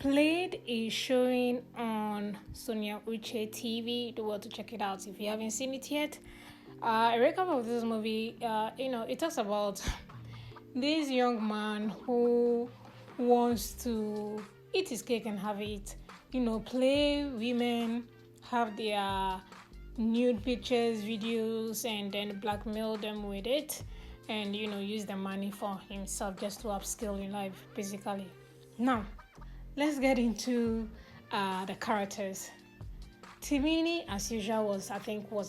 played a showing on Sonia Uche TV. Do well to check it out if you haven't seen it yet. A recap of this movie, it talks about this young man who wants to eat his cake and have it, play women, have their nude pictures, videos, and then blackmail them with it, and use the money for himself just to upskill in life, basically. Now, let's get into the characters. Timini, as usual, was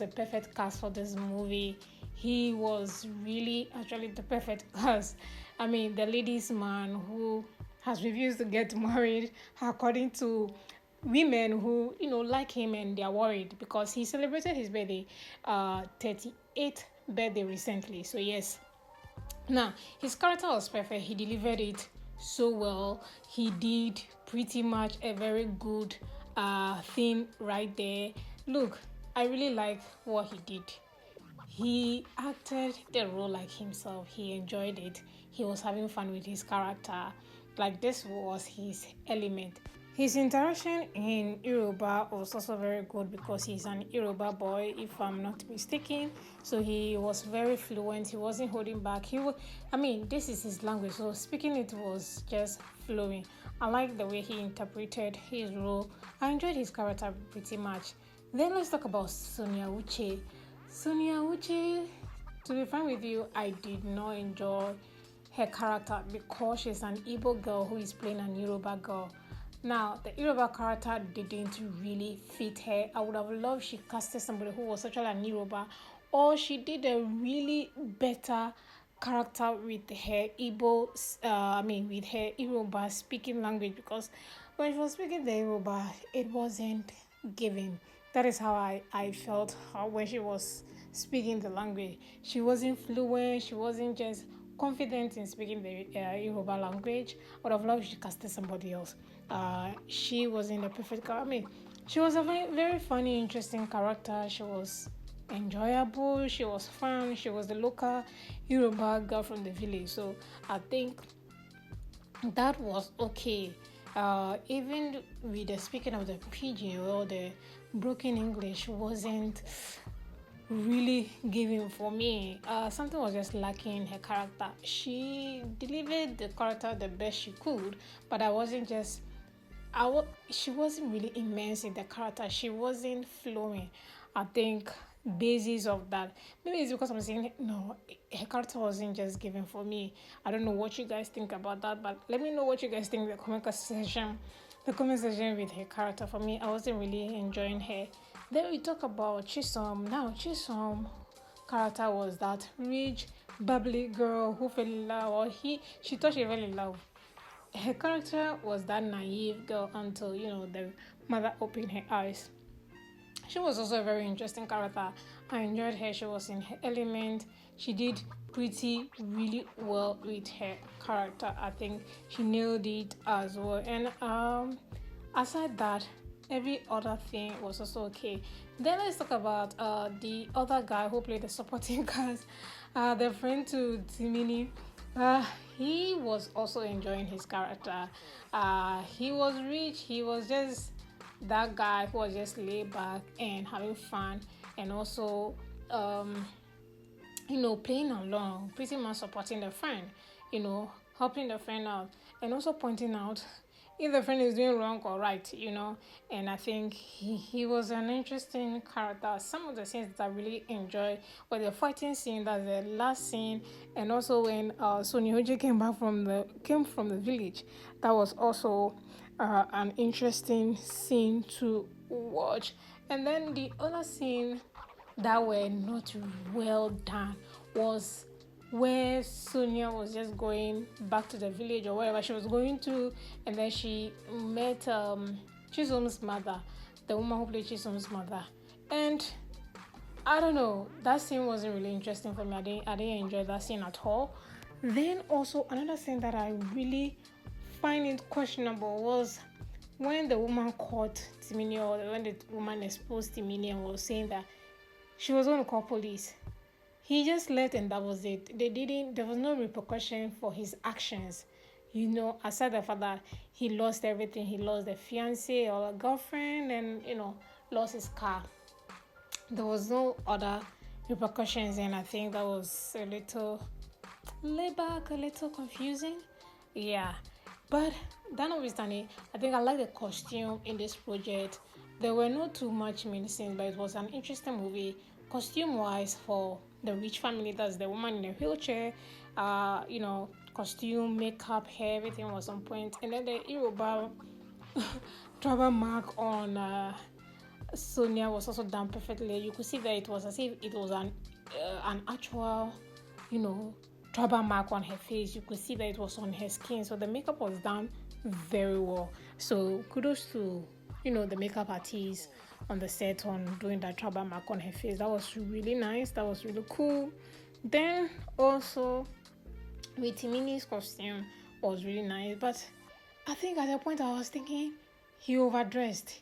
a perfect cast for this movie. He was really actually the perfect cast. I mean, the ladies' man who has refused to get married, according to women who like him, and they are worried because he celebrated his birthday, 38th birthday recently. So yes, now, his character was perfect. He delivered it so well. He did pretty much a very good thing right there. Look, I really like what he did. He acted the role like himself. He enjoyed it. He was having fun with his character. Like, this was his element. His interaction in Yoruba was also very good because he's an Yoruba boy, if I'm not mistaken. So he was very fluent. He wasn't holding back. This is his language, so speaking it was just flowing. I like the way he interpreted his role. I enjoyed his character pretty much. Then let's talk about Sonia Uche. Sonia Uche, to be frank with you, I did not enjoy her character because she's an Igbo girl who is playing an Yoruba girl. Now, the Yoruba character didn't really fit her. I would have loved she casted somebody who was actually an Yoruba, or she did a really better character with her with her Yoruba speaking language, because when she was speaking the Yoruba, it wasn't giving. That is how I felt when she was speaking the language. She wasn't fluent. She wasn't just confident in speaking the Yoruba language. I would have loved if she casted somebody else. She was in the perfect character. She was a very, very funny, interesting character. She was enjoyable. She was fun. She was the local Yoruba girl from the village. So I think that was okay. Even with the speaking of the pidgin or the broken English wasn't really giving for me. Something was just lacking in her character. She delivered the character the best she could, but she wasn't really immense in the character. She wasn't flowing. I think basis of that. Maybe it's because I'm saying no, her character wasn't just given for me. I don't know what you guys think about that, but let me know what you guys think in the comment section. The comment section with her character. For me, I wasn't really enjoying her. Then we talk about Chisom. Now, Chisom character was that rich, bubbly girl who fell in love, or she thought she fell in love. Her character was that naive girl until the mother opened her eyes. She was also a very interesting character. I enjoyed her. She was in her element. She did really well with her character. I think she nailed it as well. And aside that, every other thing was also okay. Then let's talk about the other guy who played the supporting cast, the friend to Timini. He was also enjoying his character. He was rich. He was just that guy who was just laid back and having fun, and also playing along, pretty much supporting the friend, helping the friend out, and also pointing out if the friend is doing wrong or right, And I think he was an interesting character. Some of the scenes that I really enjoyed were the fighting scene, that's the last scene, and also when Sonia Uche came from the village. That was also an interesting scene to watch. And then the other scene that were not well done was where Sonia was just going back to the village or wherever she was going to, and then she met Chisom's mother, the woman who played Chisom's mother. And I don't know, that scene wasn't really interesting for me. I didn't enjoy that scene at all. Then also another scene that I really find it questionable was when the woman caught Timini, or when the woman exposed Timini and was saying that she was going to call police. He just left and that was it. There was no repercussion for his actions. aside the fact that he lost everything, he lost the fiance or a girlfriend, and lost his car. There was no other repercussions, and I think that was a little laid back, a little confusing. Yeah, but that notwithstanding, I think I like the costume in this project. There were not too much many scenes, but it was an interesting movie, costume wise, for the rich family. That's the woman in a wheelchair. Costume, makeup, hair, everything was on point. And then the Yoruba travel mark on Sonia was also done perfectly. You could see that it was as if it was an actual, you know, tribal mark on her face. You could see that it was on her skin. So the makeup was done very well. So kudos to the makeup artist on the set on doing that tribal mark on her face. That was really nice. That was really cool. Then also with Timini's costume was really nice, but I think at that point I was thinking he overdressed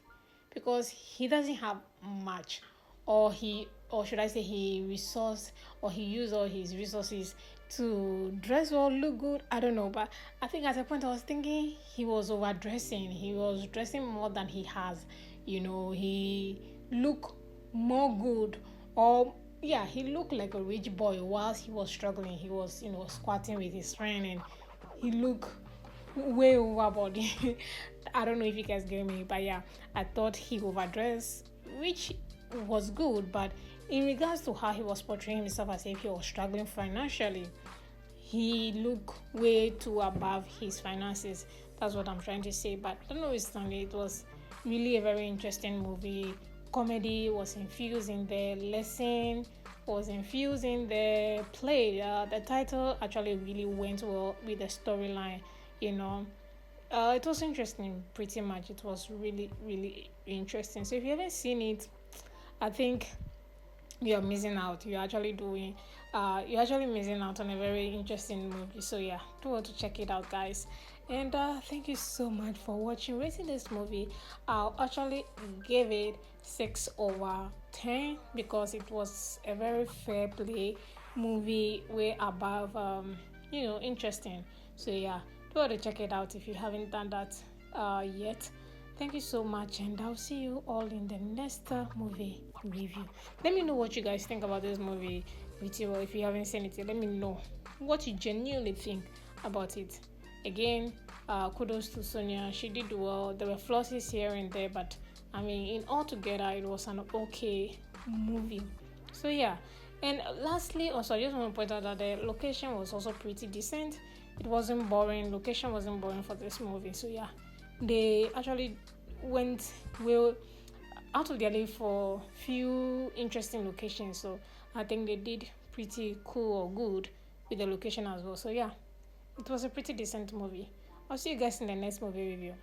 because he doesn't have much, or should I say he resourced or he used all his resources to dress well, look good. I don't know, but I think at a point I was thinking he was overdressing. He was dressing more than he has. He looked more good, or yeah, he looked like a rich boy whilst he was struggling. He was squatting with his friend, and he looked way overboard. I don't know if you guys get me, but yeah, I thought he overdressed, which was good. But in regards to how he was portraying himself as if he was struggling financially, he looked way too above his finances. That's what I'm trying to say. But I don't know, it was really a very interesting movie. Comedy was infused in the lesson, was infused in the play. The title actually really went well with the storyline. It was interesting. Pretty much, it was really, really interesting. So if you haven't seen it, I think you're missing out. You're actually missing out on a very interesting movie. So yeah, do want to check it out, guys. And thank you so much for watching. Rating this movie, I'll actually give it 6/10 because it was a very fair play movie, way above interesting. So yeah, do want to check it out if you haven't done that yet. Thank you so much, and I'll see you all in the next movie review. Let me know what you guys think about this movie video. If you haven't seen it yet, let me know what you genuinely think about it. Again, kudos to Sonia. She did well. There were flaws here and there, but I mean, in altogether, it was an okay movie. So yeah. And lastly, also, I just want to point out that the location was also pretty decent. It wasn't boring. Location wasn't boring for this movie. So yeah, they actually went well out of their way for few interesting locations. So I think they did pretty cool or good with the location as well. So yeah, it was a pretty decent movie. I'll see you guys in the next movie review.